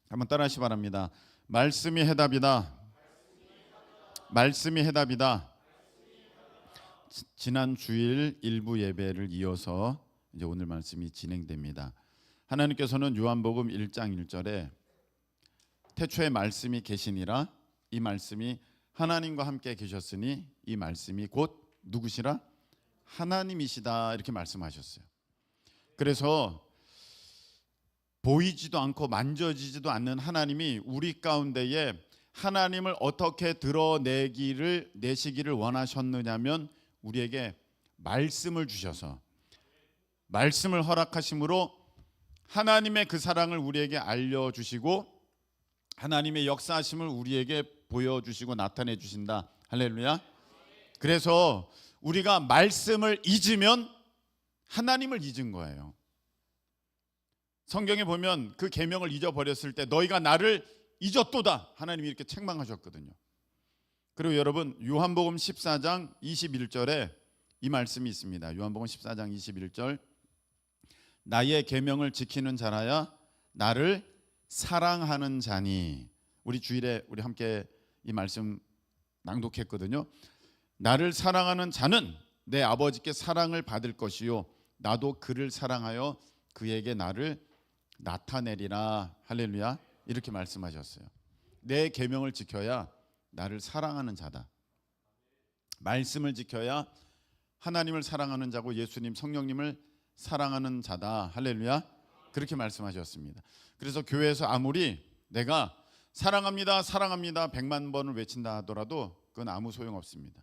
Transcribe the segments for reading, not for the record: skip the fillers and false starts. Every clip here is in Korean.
한번 따라하시 바랍니다. 말씀이 해답이다. 말씀이 해답이다. 지난 주일 일부 예배를 이어서 이제 오늘 말씀이 진행됩니다. 하나님께서는 요한복음 1장 1절에 태초에 말씀이 계시니라, 이 말씀이 하나님과 함께 계셨으니 이 말씀이 곧 누구시라? 하나님이시다, 이렇게 말씀하셨어요. 그래서 보이지도 않고 만져지지도 않는 하나님이 우리 가운데에 하나님을 어떻게 내시기를 원하셨느냐면 우리에게 말씀을 주셔서, 말씀을 허락하심으로 하나님의 그 사랑을 우리에게 알려주시고 하나님의 역사하심을 우리에게 보여주시고 나타내 주신다. 할렐루야. 그래서 우리가 말씀을 잊으면 하나님을 잊은 거예요. 성경에 보면 그 계명을 잊어버렸을 때 너희가 나를 잊었도다, 하나님이 이렇게 책망하셨거든요. 그리고 여러분, 요한복음 14장 21절에 이 말씀이 있습니다. 요한복음 14장 21절, 나의 계명을 지키는 자라야 나를 사랑하는 자니. 우리 주일에 우리 함께 이 말씀 낭독했거든요. 나를 사랑하는 자는 내 아버지께 사랑을 받을 것이요 나도 그를 사랑하여 그에게 나를 나타내리라. 할렐루야. 이렇게 말씀하셨어요. 내 계명을 지켜야 나를 사랑하는 자다. 말씀을 지켜야 하나님을 사랑하는 자고 예수님, 성령님을 사랑하는 자다. 할렐루야. 그렇게 말씀하셨습니다. 그래서 교회에서 아무리 내가 사랑합니다, 사랑합니다 100만 번을 외친다 하더라도 그건 아무 소용없습니다.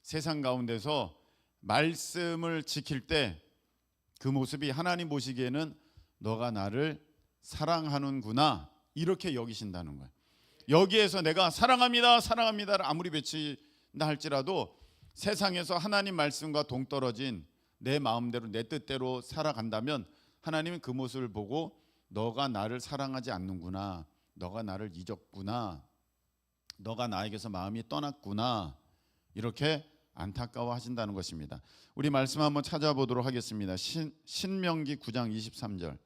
세상 가운데서 말씀을 지킬 때 그 모습이 하나님 보시기에는 너가 나를 사랑하는구나, 이렇게 여기신다는 거예요. 여기에서 내가 사랑합니다, 사랑합니다를 아무리 외친다 할지라도 세상에서 하나님 말씀과 동떨어진 내 마음대로 내 뜻대로 살아간다면 하나님은 그 모습을 보고 너가 나를 사랑하지 않는구나, 너가 나를 잊었구나, 너가 나에게서 마음이 떠났구나, 이렇게 안타까워 하신다는 것입니다. 우리 말씀 한번 찾아보도록 하겠습니다. 신명기 9장 23절.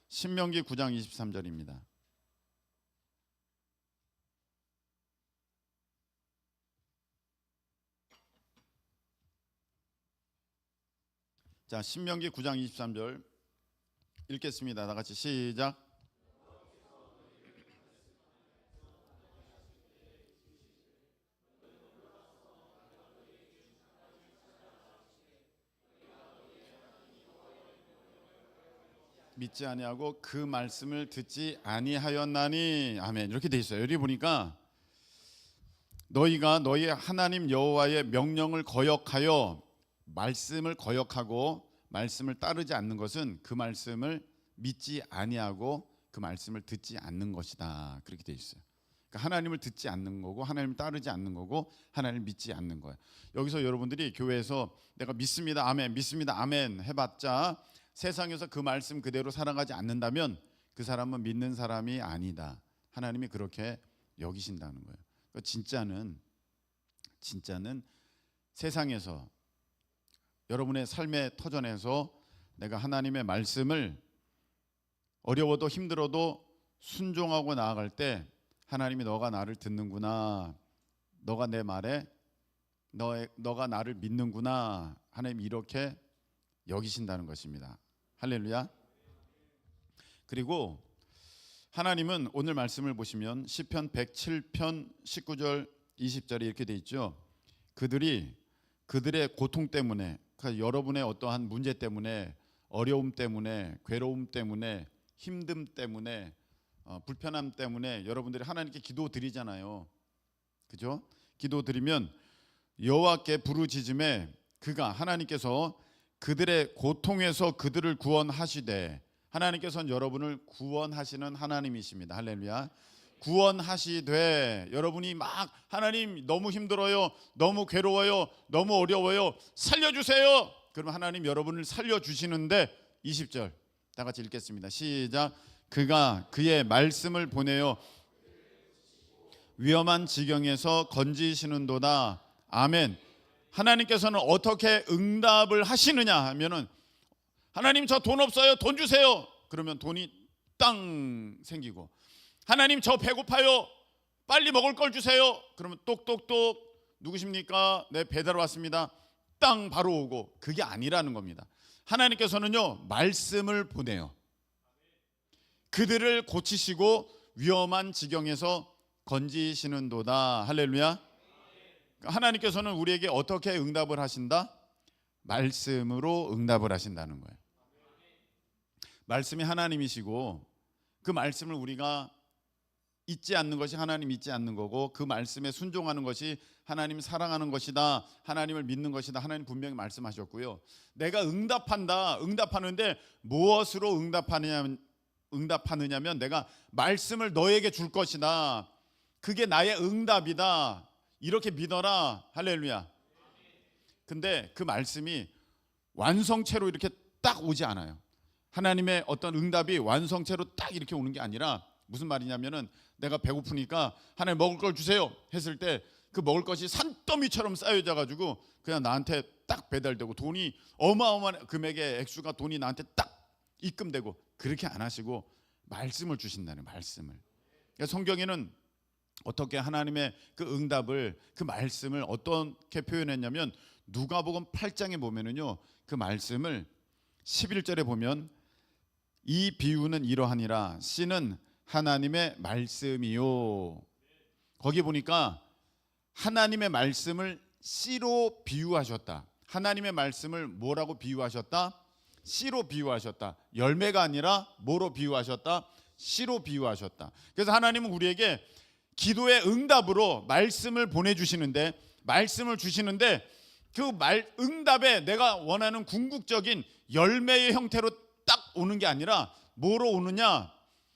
신명기 9장 23절입니다. 자, 신명기 9장 23절 읽겠습니다. 다 같이 시작. 믿지 아니하고 그 말씀을 듣지 아니하였나니. 아멘. 이렇게 돼 있어요. 여기 보니까 너희가 너희 하나님 여호와의 명령을 거역하여 말씀을 거역하고 말씀을 따르지 않는 것은 그 말씀을 믿지 아니하고 그 말씀을 듣지 않는 것이다. 그렇게 돼 있어요. 그러니까 하나님을 듣지 않는 거고 하나님을 따르지 않는 거고 하나님을 믿지 않는 거예요. 여기서 여러분들이 교회에서 내가 믿습니다, 아멘, 믿습니다, 아멘 해봤자 세상에서 그 말씀 그대로 살아가지 않는다면 그 사람은 믿는 사람이 아니다. 하나님이 그렇게 여기신다는 거예요. 그러니까 진짜는 세상에서 여러분의 삶의 터전에서 내가 하나님의 말씀을 어려워도 힘들어도 순종하고 나아갈 때 하나님이 너가 나를 듣는구나, 너가 내 말에 너가 나를 믿는구나, 하나님이 이렇게 여기신다는 것입니다. 할렐루야. 그리고 하나님은 오늘 말씀을 보시면 시편 107편 19절 20절에 이렇게 돼 있죠. 그들의 고통 때문에, 그러니까 여러분의 어떠한 문제 때문에, 어려움 때문에, 괴로움 때문에, 힘듦 때문에, 불편함 때문에 여러분들이 하나님께 기도 드리잖아요. 그죠? 기도 드리면 여호와께 부르짖음에 그가, 하나님께서 그들의 고통에서 그들을 구원하시되, 하나님께서는 여러분을 구원하시는 하나님이십니다. 할렐루야. 구원하시되, 여러분이 막 하나님 너무 힘들어요, 너무 괴로워요, 너무 어려워요, 살려주세요. 그러면 하나님 여러분을 살려주시는데 20절 다 같이 읽겠습니다. 시작. 그가 그의 말씀을 보내어 위험한 지경에서 건지시는도다. 아멘. 하나님께서는 어떻게 응답을 하시느냐 하면은, 하나님 저 돈 없어요, 돈 주세요. 그러면 돈이 땅 생기고, 하나님 저 배고파요, 빨리 먹을 걸 주세요. 그러면 똑똑똑, 누구십니까? 네, 배달 왔습니다. 땅 바로 오고. 그게 아니라는 겁니다. 하나님께서는요, 말씀을 보내요. 그들을 고치시고 위험한 지경에서 건지시는도다. 할렐루야. 하나님께서는 우리에게 어떻게 응답을 하신다? 말씀으로 응답을 하신다는 거예요. 말씀이 하나님이시고, 그 말씀을 우리가 잊지 않는 것이 하나님 잊지 않는 거고, 그 말씀에 순종하는 것이 하나님 사랑하는 것이다, 하나님을 믿는 것이다. 하나님 분명히 말씀하셨고요. 내가 응답하는데 무엇으로 응답하느냐면 내가 말씀을 너에게 줄 것이다, 그게 나의 응답이다, 이렇게 믿어라. 할렐루야. 근데 그 말씀이 완성체로 이렇게 딱 오지 않아요. 하나님의 어떤 응답이 완성체로 딱 이렇게 오는 게 아니라, 무슨 말이냐면은 내가 배고프니까 하나님 먹을 걸 주세요 했을 때 그 먹을 것이 산더미처럼 쌓여져 가지고 그냥 나한테 딱 배달되고, 돈이 어마어마한 금액의 액수가 돈이 나한테 딱 입금되고, 그렇게 안 하시고 말씀을 주신다는, 말씀을. 그러니까 성경에는 어떻게 하나님의 그 응답을, 그 말씀을 어떻게 표현했냐면, 누가복음 8장에 보면은요, 그 말씀을 11절에 보면 이 비유는 이러하니라, 씨는 하나님의 말씀이요. 거기 보니까 하나님의 말씀을 씨로 비유하셨다. 하나님의 말씀을 뭐라고 비유하셨다? 씨로 비유하셨다. 열매가 아니라 뭐로 비유하셨다? 씨로 비유하셨다. 그래서 하나님은 우리에게 기도의 응답으로 말씀을 보내주시는데, 말씀을 주시는데, 그 응답에 내가 원하는 궁극적인 열매의 형태로 딱 오는 게 아니라 뭐로 오느냐?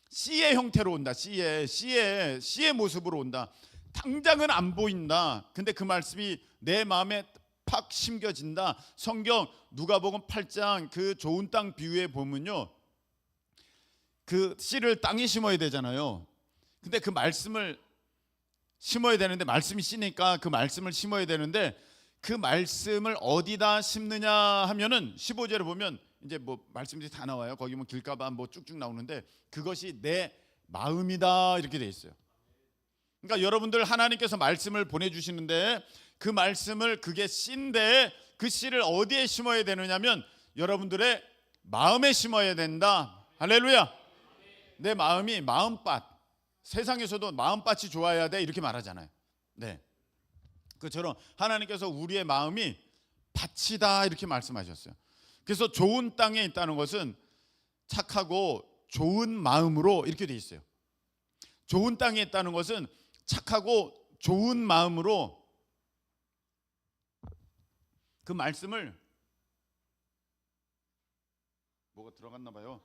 씨의 형태로 온다. 씨의 모습으로 온다. 당장은 안 보인다. 근데 그 말씀이 내 마음에 팍 심겨진다. 성경 누가복음 8장 그 좋은 땅 비유에 보면요, 그 씨를 땅에 심어야 되잖아요. 근데 그 말씀을 심어야 되는데, 말씀이 씨니까 그 말씀을 심어야 되는데, 그 말씀을 어디다 심느냐 하면은 15절에 보면 이제 뭐 말씀들이 다 나와요. 거기 뭐 길가봐 뭐 쭉쭉 나오는데, 그것이 내 마음이다 이렇게 돼 있어요. 그러니까 여러분들, 하나님께서 말씀을 보내주시는데 그 말씀을, 그게 씨인데 그 씨를 어디에 심어야 되느냐면 여러분들의 마음에 심어야 된다. 할렐루야. 내 마음이 마음밭, 세상에서도 마음밭이 좋아야 돼 이렇게 말하잖아요. 네, 그처럼 하나님께서 우리의 마음이 밭이다 이렇게 말씀하셨어요. 그래서 좋은 땅에 있다는 것은 착하고 좋은 마음으로 이렇게 돼 있어요. 좋은 땅에 있다는 것은 착하고 좋은 마음으로, 그 말씀을, 뭐가 들어갔나 봐요.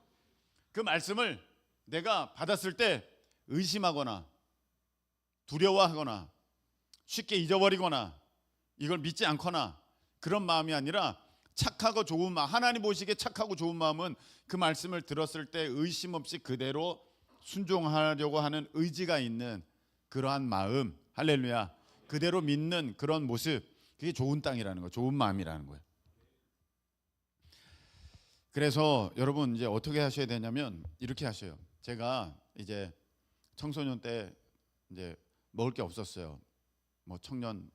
그 말씀을 내가 받았을 때 의심하거나 두려워하거나 쉽게 잊어버리거나 이걸 믿지 않거나 그런 마음이 아니라, 착하고 좋은 마음, 하나님 보시기에 착하고 좋은 마음은 그 말씀을 들었을 때 의심 없이 그대로 순종하려고 하는 의지가 있는 그러한 마음. 할렐루야. 그대로 믿는 그런 모습, 그게 좋은 땅이라는 거예요. 좋은 마음이라는 거예요. 그래서 여러분 이제 어떻게 하셔야 되냐면 이렇게 하셔요. 제가 이제 청소년 때 이제 먹을 게 없었어요. 뭐 청년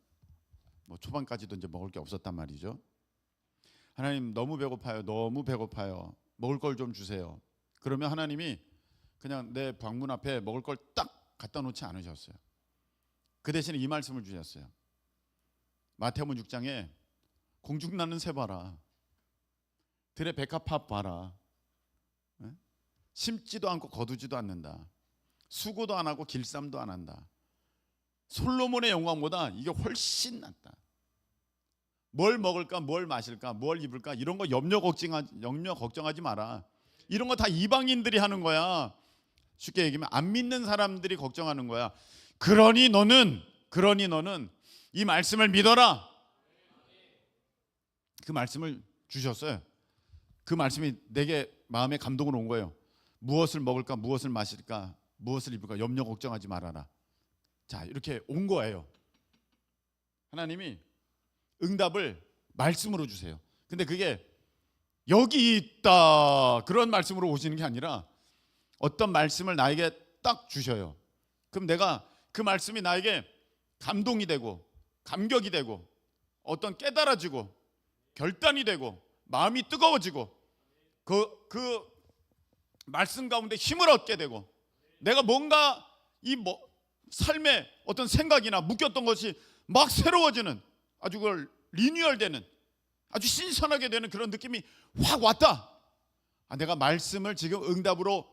뭐 초반까지도 이제 먹을 게 없었단 말이죠. 하나님 너무 배고파요. 너무 배고파요. 먹을 걸 좀 주세요. 그러면 하나님이 그냥 내 방문 앞에 먹을 걸 딱 갖다 놓지 않으셨어요. 그 대신에 이 말씀을 주셨어요. 마태복음 6장에 공중 나는 새 봐라. 들의 백합화 봐라. 심지도 않고 거두지도 않는다. 수고도 안 하고 길쌈도 안 한다. 솔로몬의 영광보다 이게 훨씬 낫다. 뭘 먹을까, 뭘 마실까, 뭘 입을까 이런 거 염려 걱정하지 마라. 이런 거 다 이방인들이 하는 거야. 쉽게 얘기하면 안 믿는 사람들이 걱정하는 거야. 그러니 너는 이 말씀을 믿어라. 그 말씀을 주셨어요. 그 말씀이 내게 마음에 감동으로 온 거예요. 무엇을 먹을까, 무엇을 마실까, 무엇을 입을까 염려 걱정하지 말아라. 자, 이렇게 온 거예요. 하나님이 응답을 말씀으로 주세요. 근데 그게 여기 있다 그런 말씀으로 오시는 게 아니라 어떤 말씀을 나에게 딱 주셔요. 그럼 내가 그 말씀이 나에게 감동이 되고 감격이 되고 어떤 깨달아지고 결단이 되고 마음이 뜨거워지고 그 말씀 가운데 힘을 얻게 되고 내가 뭔가 삶의 어떤 생각이나 묶였던 것이 막 새로워지는, 아주 그걸 리뉴얼되는, 아주 신선하게 되는 그런 느낌이 확 왔다. 내가 말씀을 지금 응답으로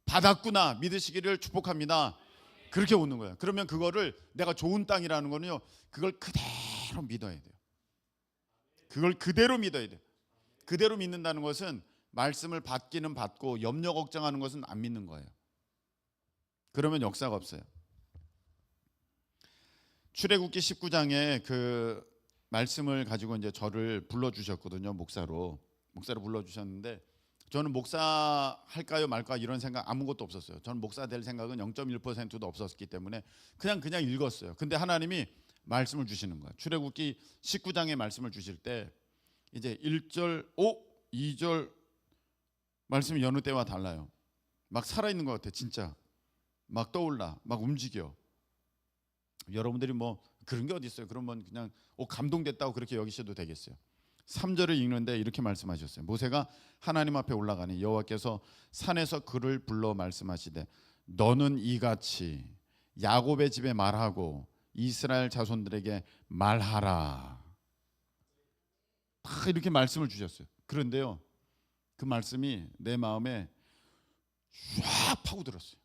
받았구나 믿으시기를 축복합니다. 그렇게 오는 거예요. 그러면 그거를 내가 좋은 땅이라는 거는요, 그걸 그대로 믿어야 돼요. 그걸 그대로 믿어야 돼요. 그대로 믿는다는 것은 말씀을 받기는 받고 염려 걱정하는 것은 안 믿는 거예요. 그러면 역사가 없어요. 출애굽기 19장에 그 말씀을 가지고 이제 저를 불러주셨거든요. 목사로 불러주셨는데 저는 목사 할까요 말까 이런 생각 아무것도 없었어요. 저는 목사 될 생각은 0.1%도 없었기 때문에 그냥 읽었어요. 근데 하나님이 말씀을 주시는 거예요. 출애굽기 19장의 말씀을 주실 때 이제 1절, 2절 말씀이 여느 때와 달라요. 막 살아있는 것 같아. 진짜 막 떠올라, 막 움직여. 여러분들이 뭐 그런 게 어디 있어요? 그러면 그냥 감동됐다고 그렇게 여기셔도 되겠어요. 3절을 읽는데 이렇게 말씀하셨어요. 모세가 하나님 앞에 올라가니 여호와께서 산에서 그를 불러 말씀하시되 너는 이같이 야곱의 집에 말하고 이스라엘 자손들에게 말하라. 다 이렇게 말씀을 주셨어요. 그런데요, 그 말씀이 내 마음에 쫙 파고들었어요.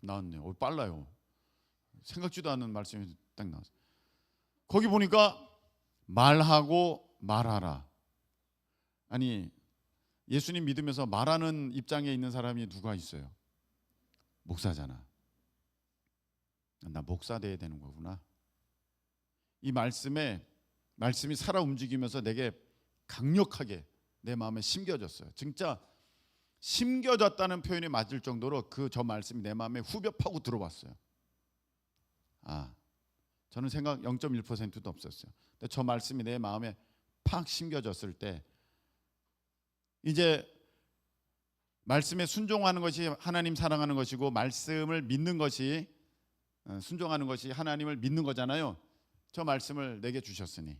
나왔네요. 빨라요. 생각지도 않은 말씀이 딱 나왔어요. 거기 보니까 말하고 말하라. 아니, 예수님 믿으면서 말하는 입장에 있는 사람이 누가 있어요? 목사잖아. 나 목사 돼야 되는 거구나. 이 말씀이 살아 움직이면서 내게 강력하게 내 마음에 심겨졌어요. 진짜 심겨졌다는 표현이 맞을 정도로 저 말씀이 내 마음에 후벼 파고 들어왔어요. 저는 생각 0.1%도 없었어요. 근데 저 말씀이 내 마음에 팍 심겨졌을 때 이제 말씀에 순종하는 것이 하나님 사랑하는 것이고 말씀을 믿는 것이 순종하는 것이 하나님을 믿는 거잖아요. 저 말씀을 내게 주셨으니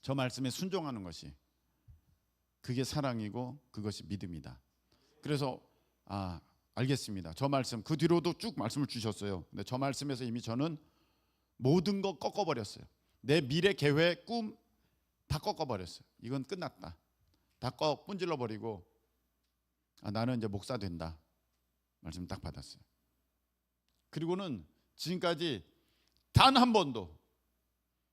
저 말씀에 순종하는 것이 그게 사랑이고 그것이 믿음이다. 그래서 알겠습니다. 저 말씀 그 뒤로도 쭉 말씀을 주셨어요. 근데 저 말씀에서 이미 저는 모든 거 꺾어버렸어요. 내 미래 계획, 꿈 다 꺾어버렸어요. 이건 끝났다. 다 분질러 버리고 나는 이제 목사 된다. 말씀 딱 받았어요. 그리고는 지금까지 단 한 번도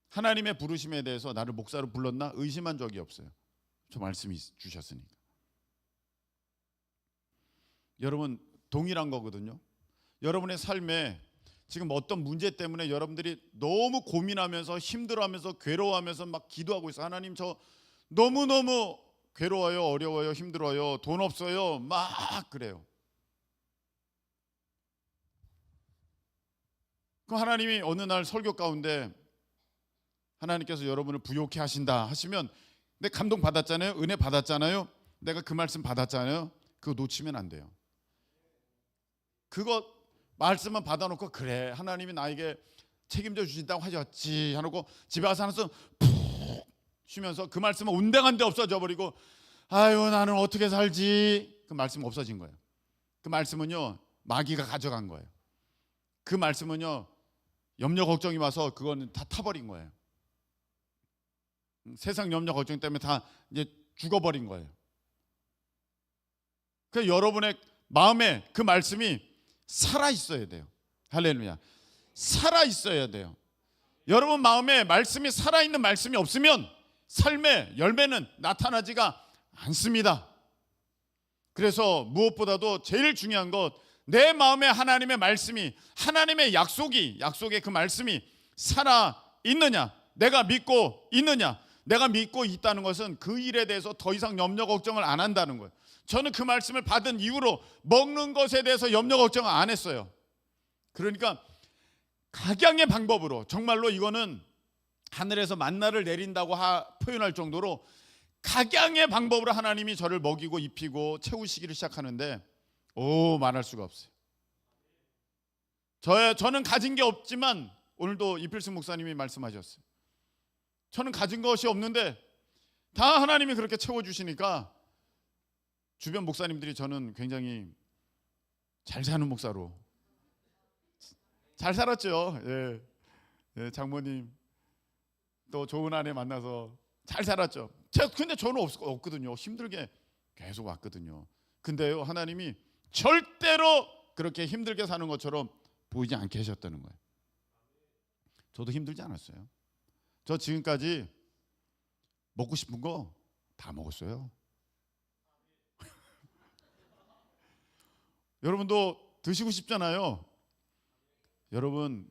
하나님의 부르심에 대해서 나를 목사로 불렀나 의심한 적이 없어요. 저 말씀이 주셨으니까. 여러분 동일한 거거든요. 여러분의 삶에 지금 어떤 문제 때문에 여러분들이 너무 고민하면서 힘들어하면서 괴로워하면서 막 기도하고 있어요. 하나님 저 너무너무 괴로워요, 어려워요, 힘들어요, 돈 없어요, 막 그래요. 그럼 하나님이 어느 날 설교 가운데 하나님께서 여러분을 부욕해 하신다 하시면 내 감동 받았잖아요. 은혜 받았잖아요. 내가 그 말씀 받았잖아요. 그거 놓치면 안 돼요. 그거 말씀만 받아놓고 그래 하나님이 나에게 책임져 주신다고 하셨지 하고 집에 와서 하나서 푹 쉬면서 그 말씀은 온데간데 없어져 버리고 아유 나는 어떻게 살지. 그 말씀 없어진 거예요. 그 말씀은요 마귀가 가져간 거예요. 그 말씀은요 염려 걱정이 와서 그거는 다 타버린 거예요. 세상 염려 걱정 때문에 다 이제 죽어버린 거예요. 그래서 여러분의 마음에 그 말씀이 살아 있어야 돼요. 할렐루야. 살아 있어야 돼요. 여러분 마음에 말씀이 살아 있는 말씀이 없으면 삶의 열매는 나타나지가 않습니다. 그래서 무엇보다도 제일 중요한 것 내 마음에 하나님의 말씀이 하나님의 약속의 그 말씀이 살아 있느냐 내가 믿고 있느냐. 내가 믿고 있다는 것은 그 일에 대해서 더 이상 염려 걱정을 안 한다는 거예요. 저는 그 말씀을 받은 이후로 먹는 것에 대해서 염려 걱정을 안 했어요. 그러니까 각양의 방법으로 정말로 이거는 하늘에서 만나를 내린다고 표현할 정도로 각양의 방법으로 하나님이 저를 먹이고 입히고 채우시기를 시작하는데 말할 수가 없어요. 저는 가진 게 없지만 오늘도 이필승 목사님이 말씀하셨어요. 저는 가진 것이 없는데 다 하나님이 그렇게 채워주시니까 주변 목사님들이 저는 굉장히 잘 사는 목사로 잘 살았죠. 예, 장모님 또 좋은 아내 만나서 잘 살았죠. 근데 저는 없거든요. 힘들게 계속 왔거든요. 근데요, 하나님이 절대로 그렇게 힘들게 사는 것처럼 보이지 않게 하셨다는 거예요. 저도 힘들지 않았어요. 저 지금까지 먹고 싶은 거 다 먹었어요. 여러분도 드시고 싶잖아요. 여러분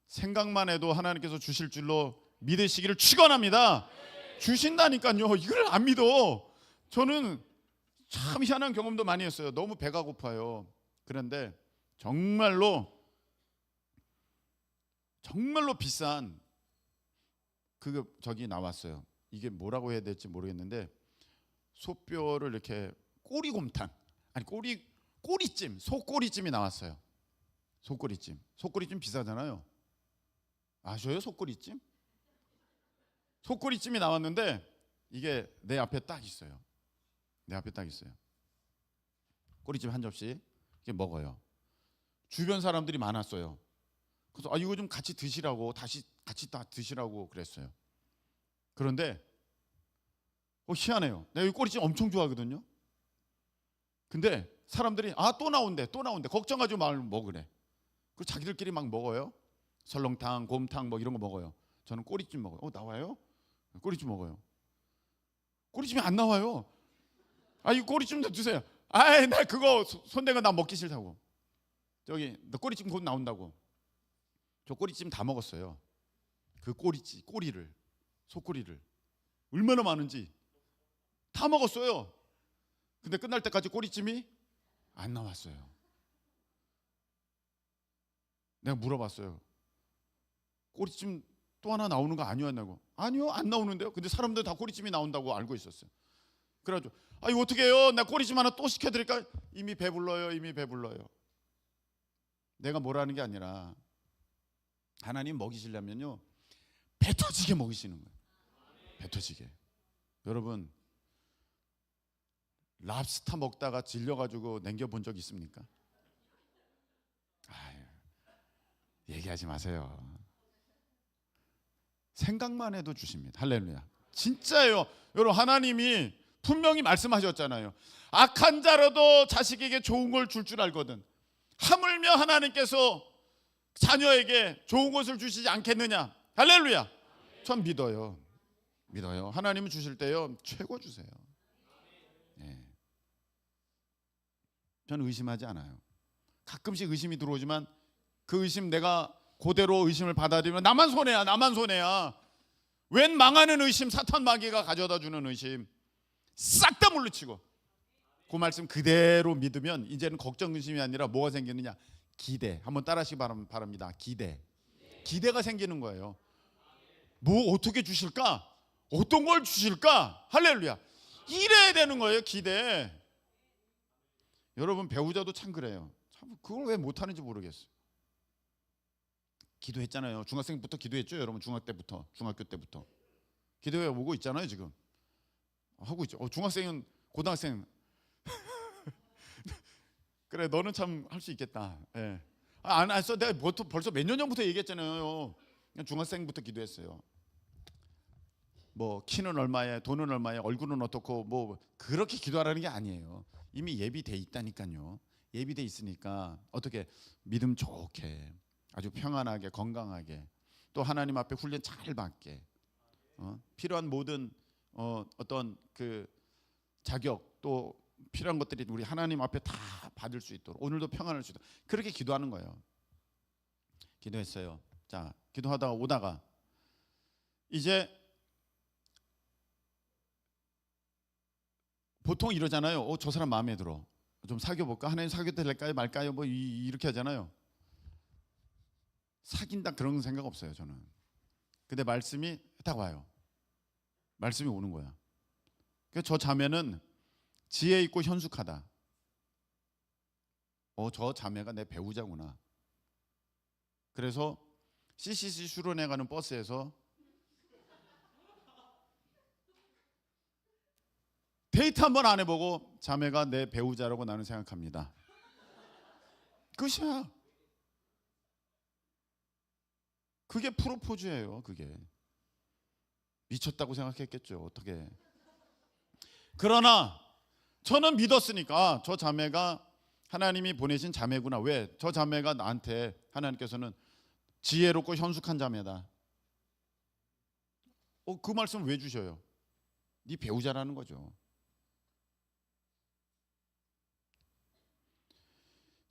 생각만 해도 하나님께서 주실 줄로 믿으시기를 축원합니다. 주신다니까요. 이걸 안 믿어. 저는 참 희한한 경험도 많이 했어요. 너무 배가 고파요. 그런데 정말로 비싼 저기 나왔어요. 이게 뭐라고 해야 될지 모르겠는데 소뼈를 이렇게 꼬리곰탕 아니 꼬리찜 소꼬리찜이 나왔어요. 소꼬리찜 비싸잖아요. 아셔요? 소꼬리찜 소꼬리찜이 나왔는데 이게 내 앞에 딱 있어요. 꼬리찜 한 접시 이렇게 먹어요. 주변 사람들이 많았어요. 그래서 이거 좀 같이 드시라고 같이 다 드시라고 그랬어요. 그런데 희한해요. 내가 이 꼬리찜 엄청 좋아하거든요. 근데 사람들이 또 나온대 걱정하지 말고 먹으래. 그리고 자기들끼리 막 먹어요. 설렁탕, 곰탕 뭐 이런 거 먹어요. 저는 꼬리찜 먹어요. 나와요? 꼬리찜 먹어요. 꼬리찜이 안 나와요. 이 꼬리찜 좀 주세요. 나 그거 손대가 나 먹기 싫다고. 저기 너 꼬리찜 곧 나온다고. 저 꼬리찜 다 먹었어요. 그 꼬리를 소꼬리를 얼마나 많은지 다 먹었어요. 근데 끝날 때까지 꼬리찜이 안 나왔어요. 내가 물어봤어요. 꼬리찜 또 하나 나오는 거 아니었냐고. 아니요, 안 나오는데요. 근데 사람들 다 꼬리찜이 나온다고 알고 있었어요. 그래가지고 이거 어떻게 해요? 나 꼬리찜 하나 또 시켜드릴까? 이미 배불러요. 내가 뭐라는 게 아니라 하나님 먹이시려면요 배 터지게 먹이시는 거예요. 배 터지게. 여러분 랍스터 먹다가 질려가지고 남겨본 적 있습니까? 얘기하지 마세요. 생각만 해도 주십니다. 할렐루야. 진짜예요. 여러분 하나님이 분명히 말씀하셨잖아요. 악한 자라도 자식에게 좋은 걸 줄 줄 알거든. 하물며 하나님께서 자녀에게 좋은 것을 주시지 않겠느냐. 할렐루야. 전 믿어요. 하나님은 주실 때요 최고 주세요. 저는 의심하지 않아요. 가끔씩 의심이 들어오지만 그 의심 내가 그대로 의심을 받아들이면 나만 손해야. 웬 망하는 의심, 사탄 마귀가 가져다 주는 의심 싹 다 물리치고 그 말씀 그대로 믿으면 이제는 걱정 의심이 아니라 뭐가 생기느냐? 기대. 한번 따라하시기 바랍니다. 기대가 생기는 거예요. 뭐 어떻게 주실까? 어떤 걸 주실까? 할렐루야. 이래야 되는 거예요. 기대. 여러분 배우자도 참 그래요. 참 그걸 왜 못하는지 모르겠어요. 기도했잖아요. 중학생부터 기도했죠. 여러분 중학교 때부터 기도해 오고 있잖아요. 지금 하고 있죠. 중학생은 고등학생 그래 너는 참 할 수 있겠다. 안 했어. 내가 벌써 몇 년 전부터 얘기했잖아요. 그냥 중학생부터 기도했어요. 뭐 키는 얼마에, 돈은 얼마에, 얼굴은 어떻고 뭐 그렇게 기도하라는 게 아니에요. 이미 예비돼 있다니까요. 예비돼 있으니까 어떻게 믿음 좋게 아주 평안하게 건강하게 또 하나님 앞에 훈련 잘 받게 필요한 모든 어떤 그 자격 또 필요한 것들이 우리 하나님 앞에 다 받을 수 있도록 오늘도 평안할 수 있도록 그렇게 기도하는 거예요. 기도했어요. 자, 기도하다가 오다가 이제 보통 이러잖아요. 저 사람 마음에 들어. 좀 사귀어 볼까? 하나님 사귀어도 될까요? 말까요? 뭐 이렇게 하잖아요. 사귄다 그런 생각 없어요, 저는. 근데 말씀이 딱 와요. 말씀이 오는 거야. 저 자매는 지혜 있고 현숙하다. 저 자매가 내 배우자구나. 그래서 CCC 수련회 가는 버스에서 데이트 한번 안 해보고 자매가 내 배우자라고 나는 생각합니다. 끝이야. 그게 프로포즈예요. 그게 미쳤다고 생각했겠죠. 어떻게. 그러나 저는 믿었으니까 저 자매가 하나님이 보내신 자매구나. 왜? 저 자매가 나한테 하나님께서는 지혜롭고 현숙한 자매다. 그 말씀 왜 주셔요? 네 배우자라는 거죠.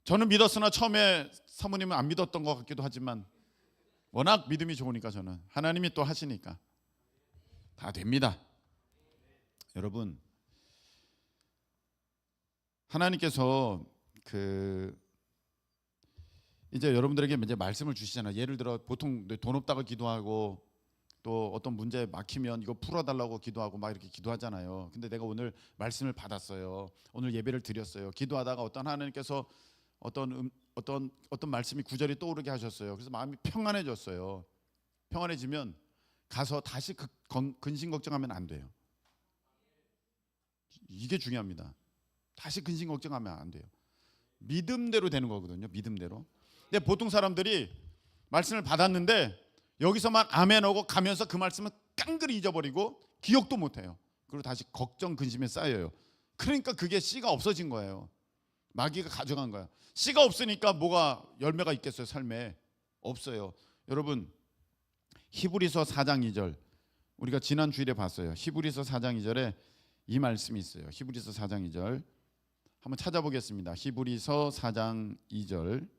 저는 믿었으나 처음에 사모님은 안 믿었던 것 같기도 하지만 워낙 믿음이 좋으니까 저는 하나님이 또 하시니까 다 됩니다. 여러분, 하나님께서 이제 여러분들에게 이제 말씀을 주시잖아요. 예를 들어 보통 돈 없다고 기도하고 또 어떤 문제 막히면 이거 풀어달라고 기도하고 막 이렇게 기도하잖아요. 근데 내가 오늘 말씀을 받았어요. 오늘 예배를 드렸어요. 기도하다가 어떤 하나님께서 어떤 말씀이 구절이 떠오르게 하셨어요. 그래서 마음이 평안해졌어요. 평안해지면 가서 다시 근심 걱정하면 안 돼요. 이게 중요합니다. 다시 근심 걱정하면 안 돼요. 믿음대로 되는 거거든요. 믿음대로. 근데 보통 사람들이 말씀을 받았는데 여기서만 아멘하고 가면서 그 말씀을 깡그리 잊어버리고 기억도 못해요. 그리고 다시 걱정 근심에 쌓여요. 그러니까 그게 씨가 없어진 거예요. 마귀가 가져간 거야. 씨가 없으니까 뭐가 열매가 있겠어요? 삶에 없어요. 여러분, 히브리서 4장 2절 우리가 지난 주일에 봤어요. 히브리서 4장 2절에 이 말씀이 있어요. 히브리서 4장 2절 한번 찾아보겠습니다. 히브리서 4장 2절.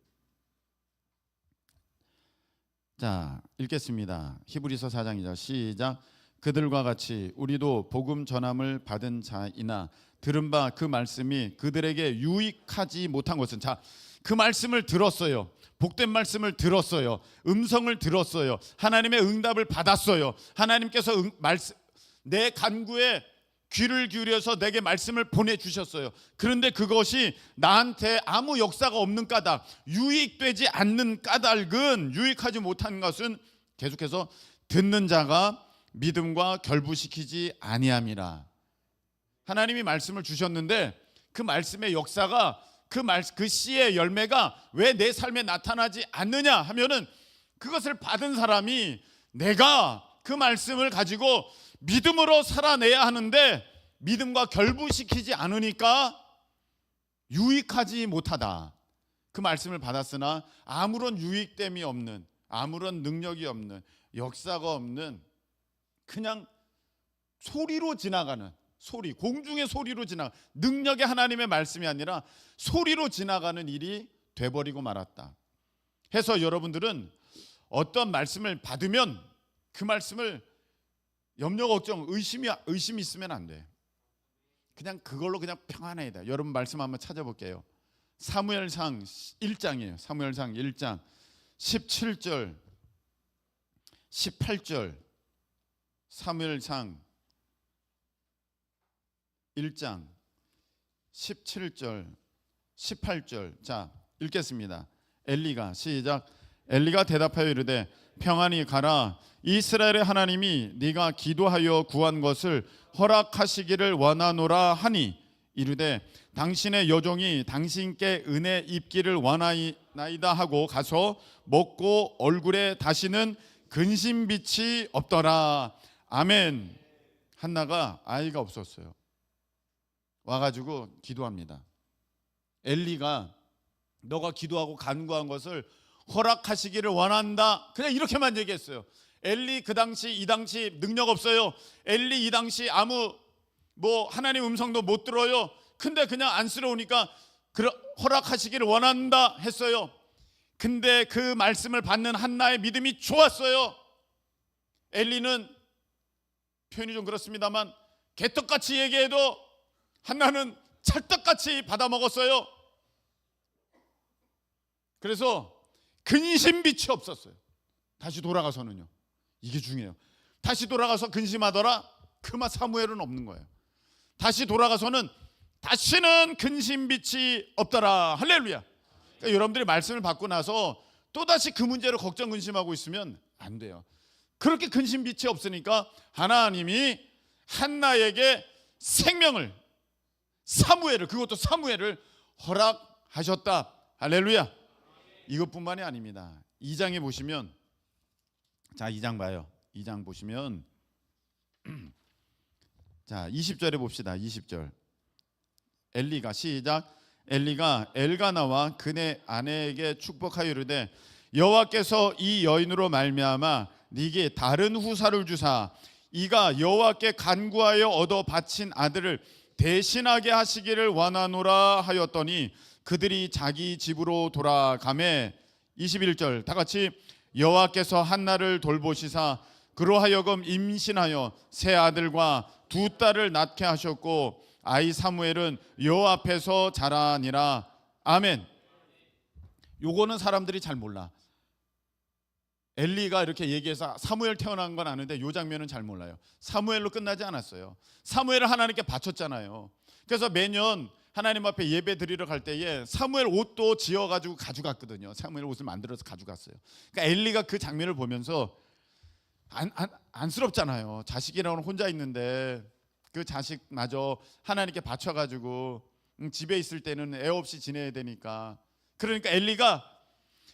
자, 읽겠습니다. 히브리서 4장 2절 시작. 그들과 같이 우리도 복음 전함을 받은 자이나 들은 바 그 말씀이 그들에게 유익하지 못한 것은, 자, 그 말씀을 들었어요. 복된 말씀을 들었어요. 음성을 들었어요. 하나님의 응답을 받았어요. 하나님께서 내 간구에 귀를 기울여서 내게 말씀을 보내주셨어요. 그런데 그것이 나한테 아무 역사가 없는 까닭, 유익되지 않는 까닭은, 유익하지 못한 것은 계속해서 듣는 자가 믿음과 결부시키지 아니함이라. 하나님이 말씀을 주셨는데 그 말씀의 역사가, 그 씨의 열매가 왜 내 삶에 나타나지 않느냐 하면은 그것을 받은 사람이 내가 그 말씀을 가지고 믿음으로 살아내야 하는데 믿음과 결부시키지 않으니까 유익하지 못하다. 그 말씀을 받았으나 아무런 유익됨이 없는, 아무런 능력이 없는, 역사가 없는, 그냥 소리로 지나가는, 소리, 공중의 소리로 지나가, 능력의 하나님의 말씀이 아니라 소리로 지나가는 일이 돼버리고 말았다 해서 여러분들은 어떤 말씀을 받으면 그 말씀을 염려, 걱정, 의심이 있으면 안 돼. 그냥 그걸로 그냥 평안해야 돼. 여러분 말씀 한번 찾아볼게요. 사무엘상 1장이에요. 사무엘상 1장 17절 18절. 사무엘상 1장 17절 18절. 자, 읽겠습니다. 엘리가 시작. 엘리가 대답하여 이르되 평안히 가라. 이스라엘의 하나님이 네가 기도하여 구한 것을 허락하시기를 원하노라 하니 이르되 당신의 여종이 당신께 은혜 입기를 원하나이다 하고 가서 먹고 얼굴에 다시는 근심빛이 없더라. 아멘. 한나가 아이가 없었어요. 와가지고 기도합니다. 엘리가 너가 기도하고 간구한 것을 허락하시기를 원한다. 그냥 이렇게만 얘기했어요. 엘리 그 당시 이 당시 능력 없어요. 엘리 이 당시 아무 하나님 음성도 못 들어요. 근데 그냥 안쓰러우니까 허락하시기를 원한다 했어요. 근데 그 말씀을 받는 한나의 믿음이 좋았어요. 엘리는 표현이 좀 그렇습니다만 개떡같이 얘기해도 한나는 찰떡같이 받아먹었어요. 그래서 근심빛이 없었어요. 다시 돌아가서는요. 이게 중요해요. 다시 돌아가서 근심하더라. 그만 사무엘은 없는 거예요. 다시 돌아가서는 다시는 근심빛이 없더라. 할렐루야. 그러니까 여러분들이 말씀을 받고 나서 또다시 그 문제로 걱정 근심하고 있으면 안 돼요. 그렇게 근심빛이 없으니까 하나님이 한나에게 생명을, 사무엘을, 그것도 사무엘을 허락하셨다. 할렐루야. 이것뿐만이 아닙니다. 2장에 보시면, 자 2장 봐요. 2장 보시면 자 20절에 봅시다. 20절. 엘리가, 시작. 엘리가 엘가나와 그네 아내에게 축복하여 이르되 여호와께서 이 여인으로 말미암아 네게 다른 후사를 주사 이가 여호와께 간구하여 얻어 바친 아들을 대신하게 하시기를 원하노라 하였더니 그들이 자기 집으로 돌아가매. 21절 다 같이. 여호와께서 한나를 돌보시사 그로 하여금 임신하여 세 아들과 두 딸을 낳게 하셨고 아이 사무엘은 여호와 앞에서 자라니라. 아멘. 요거는 사람들이 잘 몰라. 엘리가 이렇게 얘기해서 사무엘 태어난 건 아는데 요 장면은 잘 몰라요. 사무엘로 끝나지 않았어요. 사무엘을 하나님께 바쳤잖아요. 그래서 매년 하나님 앞에 예배 드리러 갈 때에 사무엘 옷도 지어가지고 가져갔거든요. 사무엘 옷을 만들어서 가져갔어요. 그러니까 엘리가 그 장면을 보면서 안쓰럽잖아요. 자식이랑은 혼자 있는데 그 자식마저 하나님께 바쳐가지고 집에 있을 때는 애 없이 지내야 되니까. 그러니까 엘리가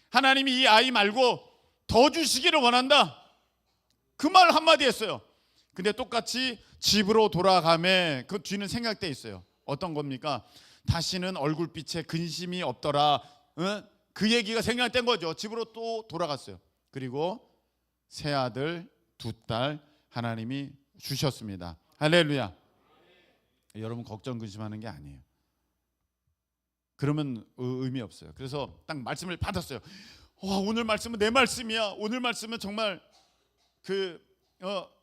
하나님이 이 아이 말고 더 주시기를 원한다, 그 말 한마디 했어요. 근데 똑같이 집으로 돌아가매 그 뒤는 생각돼 있어요. 어떤 겁니까? 다시는 얼굴빛에 근심이 없더라. 그 얘기가 생각된 거죠. 집으로 또 돌아갔어요. 그리고 세 아들 두 딸 하나님이 주셨습니다. 할렐루야. 여러분 걱정 근심하는 게 아니에요. 그러면 의미 없어요. 그래서 딱 말씀을 받았어요. 와, 오늘 말씀은 내 말씀이야. 오늘 말씀은 정말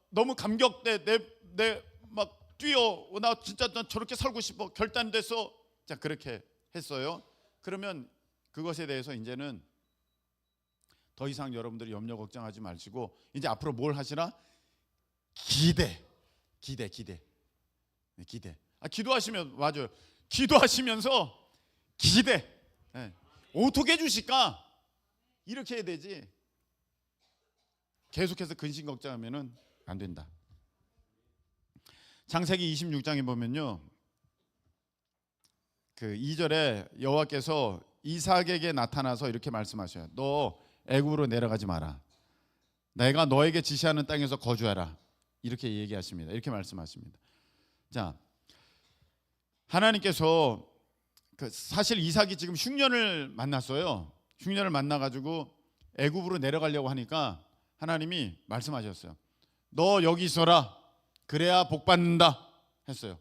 너무 감격돼. 내 막 뛰어. 나 진짜 난 저렇게 살고 싶어. 결단돼서 자 그렇게 했어요. 그러면 그것에 대해서 이제는 더 이상 여러분들이 염려 걱정하지 마시고 이제 앞으로 뭘 하시라? 기대. 기도하시면 맞아요. 기도하시면서 기대. 어떻게 해주실까? 이렇게 해야 되지. 계속해서 근심 걱정하면은 안 된다. 창세기 26장에 보면요, 그 2절에 여호와께서 이삭에게 나타나서 이렇게 말씀하셔요. 너 애굽으로 내려가지 마라. 내가 너에게 지시하는 땅에서 거주하라. 이렇게 얘기하십니다. 이렇게 말씀하십니다. 자, 하나님께서 사실 이삭이 지금 흉년을 만났어요. 흉년을 만나가지고 애굽으로 내려가려고 하니까 하나님이 말씀하셨어요. 너 여기 있어라. 그래야 복 받는다 했어요.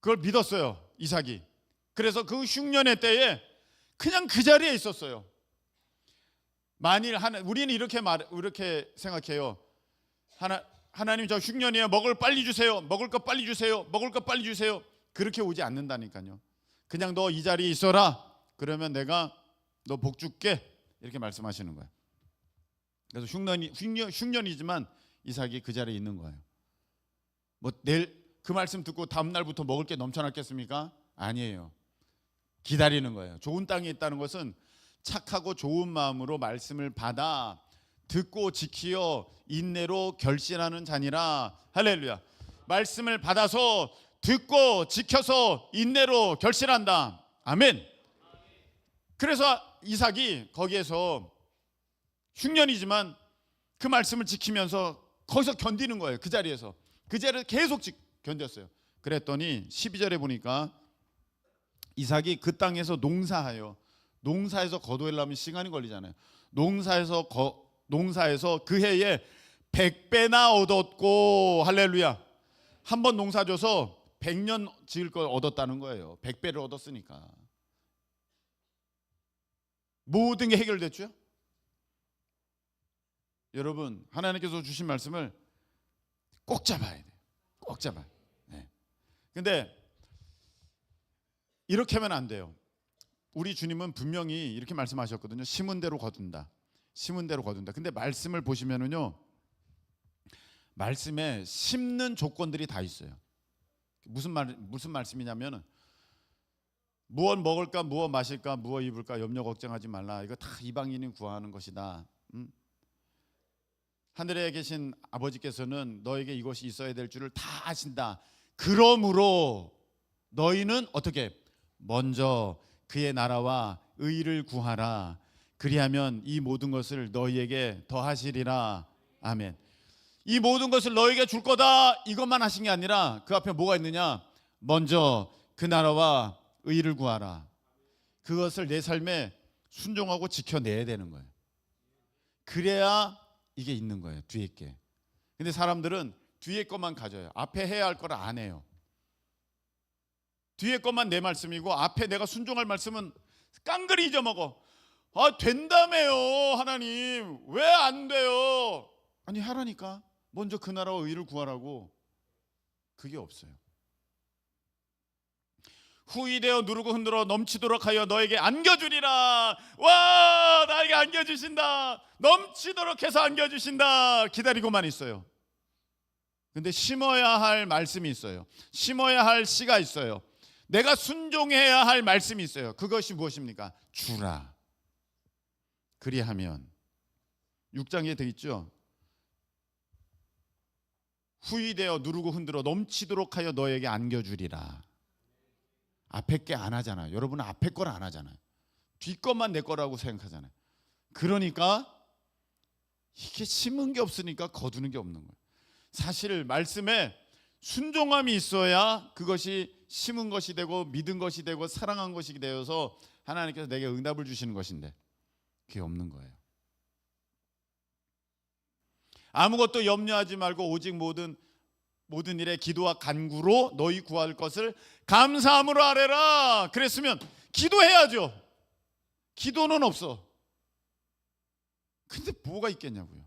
그걸 믿었어요, 이삭이. 그래서 그 흉년의 때에 그냥 그 자리에 있었어요. 만일 우리는 이렇게 생각해요. 하나님 저 흉년이에요. 먹을 빨리 주세요. 먹을 거 빨리 주세요. 먹을 거 빨리 주세요. 그렇게 오지 않는다니까요. 그냥 너 이 자리에 있어라. 그러면 내가 너 복 줄게. 이렇게 말씀하시는 거예요. 그래서 흉년이지만 이삭이 그 자리에 있는 거예요. 뭐 내일 그 말씀 듣고 다음 날부터 먹을 게 넘쳐났겠습니까? 아니에요. 기다리는 거예요. 좋은 땅에 있다는 것은 착하고 좋은 마음으로 말씀을 받아 듣고 지키어 인내로 결실하는 자니라. 할렐루야. 말씀을 받아서 듣고 지켜서 인내로 결실한다. 아멘. 그래서 이삭이 거기에서 흉년이지만 그 말씀을 지키면서 거기서 견디는 거예요. 그 자리에서 계속 견뎠어요. 그랬더니 12절에 보니까 이삭이 그 땅에서 농사에서 거두려면 시간이 걸리잖아요. 농사에서 그 해에 100배나 얻었고. 할렐루야. 한 번 농사 줘서 100년 지을 걸 얻었다는 거예요. 100배를 얻었으니까 모든 게 해결됐죠. 여러분, 하나님께서 주신 말씀을 꼭 잡아야 돼요. 꼭 잡아요. 근데 이렇게 하면 안 돼요. 우리 주님은 분명히 이렇게 말씀하셨거든요. 심은 대로 거둔다. 심은 대로 거둔다. 근데 말씀을 보시면은요, 말씀에 심는 조건들이 다 있어요. 무슨 말씀이냐면은 무엇 먹을까, 무엇 마실까, 무엇 입을까 염려 걱정하지 말라. 이거 다 이방인이 구하는 것이다. 하늘에 계신 아버지께서는 너에게 이것이 있어야 될 줄을 다 아신다. 그러므로 너희는 어떻게 먼저 그의 나라와 의를 구하라. 그리하면 이 모든 것을 너희에게 더하시리라. 아멘. 이 모든 것을 너희에게 줄 거다 이것만 하신 게 아니라 그 앞에 뭐가 있느냐? 먼저 그 나라와 의를 구하라. 그것을 내 삶에 순종하고 지켜내야 되는 거예요. 그래야 이게 있는 거예요. 뒤에 게. 근데 사람들은 뒤에 것만 가져요. 앞에 해야 할 거를 안 해요. 뒤에 것만 내 말씀이고 앞에 내가 순종할 말씀은 깡그리 잊어먹어. 아, 된다며요. 하나님 왜 안 돼요? 아니 하라니까. 먼저 그 나라와 의를 구하라고. 그게 없어요. 후이되어 누르고 흔들어 넘치도록 하여 너에게 안겨주리라. 와, 나에게 안겨주신다. 넘치도록 해서 안겨주신다. 기다리고만 있어요. 근데 심어야 할 말씀이 있어요. 심어야 할 씨가 있어요. 내가 순종해야 할 말씀이 있어요. 그것이 무엇입니까? 주라. 그리하면 6장에 되어 있죠. 후이되어 누르고 흔들어 넘치도록 하여 너에게 안겨주리라. 앞에 게 안 하잖아요. 여러분은 앞에 걸 안 하잖아요. 뒤 것만 내 거라고 생각하잖아요. 그러니까 이게 심은 게 없으니까 거두는 게 없는 거예요. 사실 말씀에 순종함이 있어야 그것이 심은 것이 되고 믿은 것이 되고 사랑한 것이 되어서 하나님께서 내게 응답을 주시는 것인데 그게 없는 거예요. 아무것도 염려하지 말고 오직 모든 일에 기도와 간구로 너희 구할 것을 감사함으로 아뢰라. 그랬으면 기도해야죠. 기도는 없어. 근데 뭐가 있겠냐고요.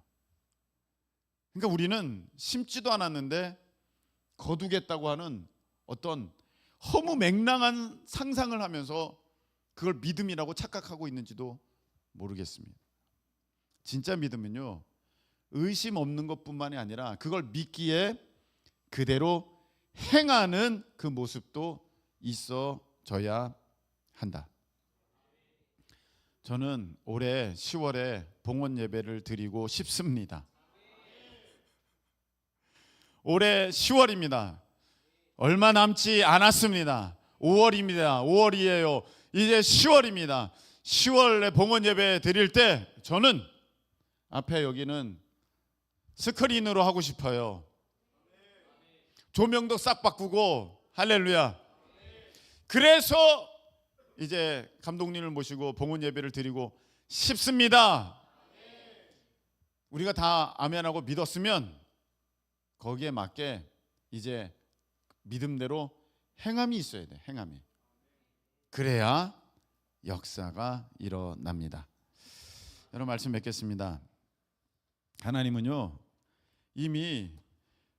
그러니까 우리는 심지도 않았는데 거두겠다고 하는 어떤 허무맹랑한 상상을 하면서 그걸 믿음이라고 착각하고 있는지도 모르겠습니다. 진짜 믿음은요, 의심 없는 것뿐만이 아니라 그걸 믿기에 그대로 행하는 그 모습도 있어져야 한다. 저는 올해 10월에 봉헌 예배를 드리고 싶습니다. 올해 10월입니다. 얼마 남지 않았습니다. 5월입니다. 5월이에요. 이제 10월입니다. 10월에 봉헌 예배 드릴 때 저는 앞에 여기는 스크린으로 하고 싶어요. 조명도 싹 바꾸고. 할렐루야. 그래서 이제 감독님을 모시고 봉헌 예배를 드리고 싶습니다. 우리가 다 아멘하고 믿었으면 거기에 맞게 이제 믿음대로 행함이 있어야 돼. 행함이. 그래야 역사가 일어납니다. 여러분 말씀 맺겠습니다. 하나님은요 이미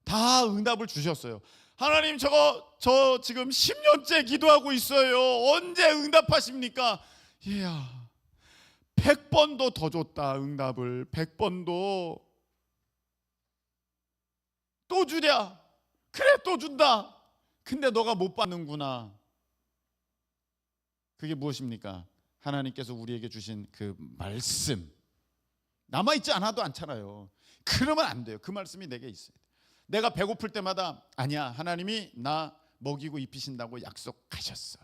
다 응답을 주셨어요. 하나님 저 지금 10년째 기도하고 있어요. 언제 응답하십니까? 이야, 100번도 더 줬다. 응답을 100번도. 또 주랴. 그래 또 준다. 근데 너가 못 받는구나. 그게 무엇입니까? 하나님께서 우리에게 주신 그 말씀. 남아있지 않아도 않잖아요. 그러면 안 돼요. 그 말씀이 내게 있어야 돼. 내가 배고플 때마다 아니야, 하나님이 나 먹이고 입히신다고 약속하셨어.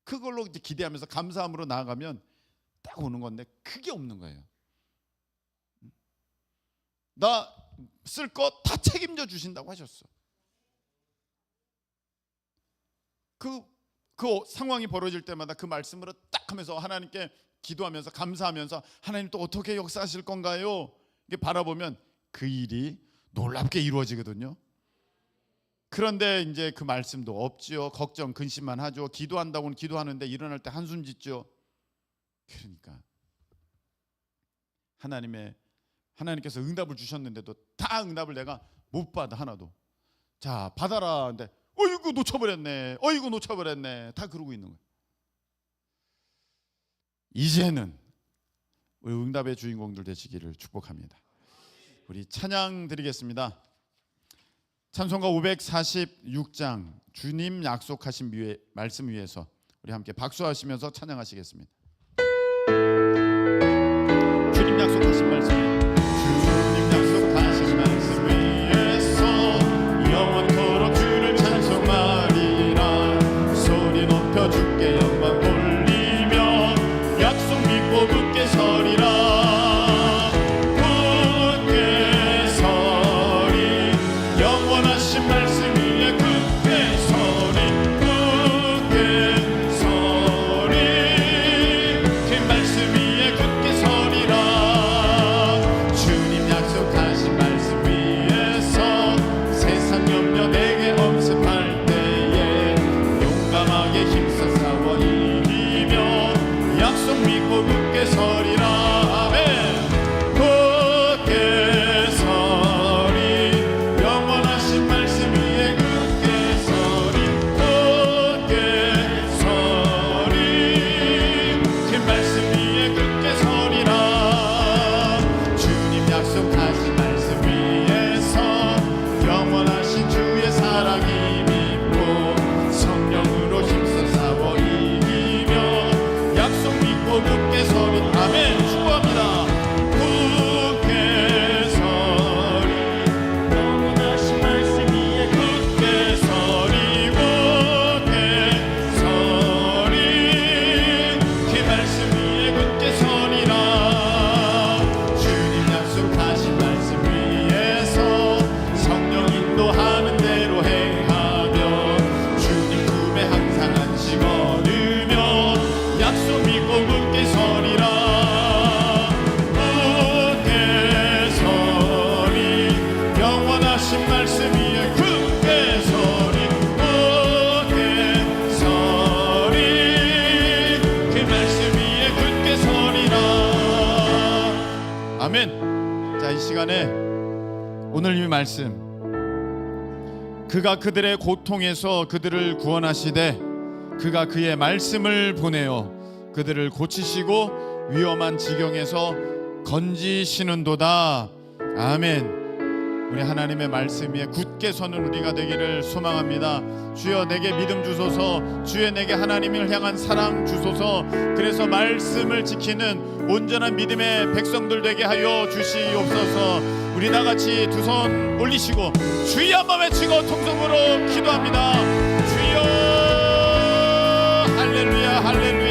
그걸로 이제 기대하면서 감사함으로 나아가면 딱 오는 건데 그게 없는 거예요. 나 쓸 거 다 책임져 주신다고 하셨어. 그 상황이 벌어질 때마다 그 말씀으로 딱 하면서 하나님께 기도하면서 감사하면서 하나님 또 어떻게 역사하실 건가요? 이게 바라보면 그 일이 놀랍게 이루어지거든요. 그런데 이제 그 말씀도 없지요. 걱정 근심만 하죠. 기도한다고는 기도하는데 일어날 때 한숨 짓죠. 그러니까 하나님께서 응답을 주셨는데도 다 응답을 내가 못 받아. 하나도. 자 받아라. 근데 어이구 놓쳐버렸네. 다 그러고 있는 거예요. 이제는 우리 응답의 주인공들 되시기를 축복합니다. 우리 찬양 드리겠습니다. 찬송가 546장 주님 약속하신 말씀 위에서 우리 함께 박수하시면서 찬양하시겠습니다. 주님 약속하신 말씀, 주님 약속하신 말씀 위에서 영원토록 주를 찬송하리라. 소리 높여 주께 영광 돌리며 약속 믿고 굳게 서리라. 아멘. 자, 이 시간에 오늘 이 말씀, 그가 그들의 고통에서 그들을 구원하시되 그가 그의 말씀을 보내어 그들을 고치시고 위험한 지경에서 건지시는도다. 아멘. 우리 하나님의 말씀 위에 굳게 서는 우리가 되기를 소망합니다. 주여 내게 믿음 주소서. 주여 내게 하나님을 향한 사랑 주소서. 그래서 말씀을 지키는 온전한 믿음의 백성들 되게 하여 주시옵소서. 우리 다같이 두 손 올리시고 주여 한번 외치고 통성으로 기도합니다. 주여 할렐루야 할렐루야.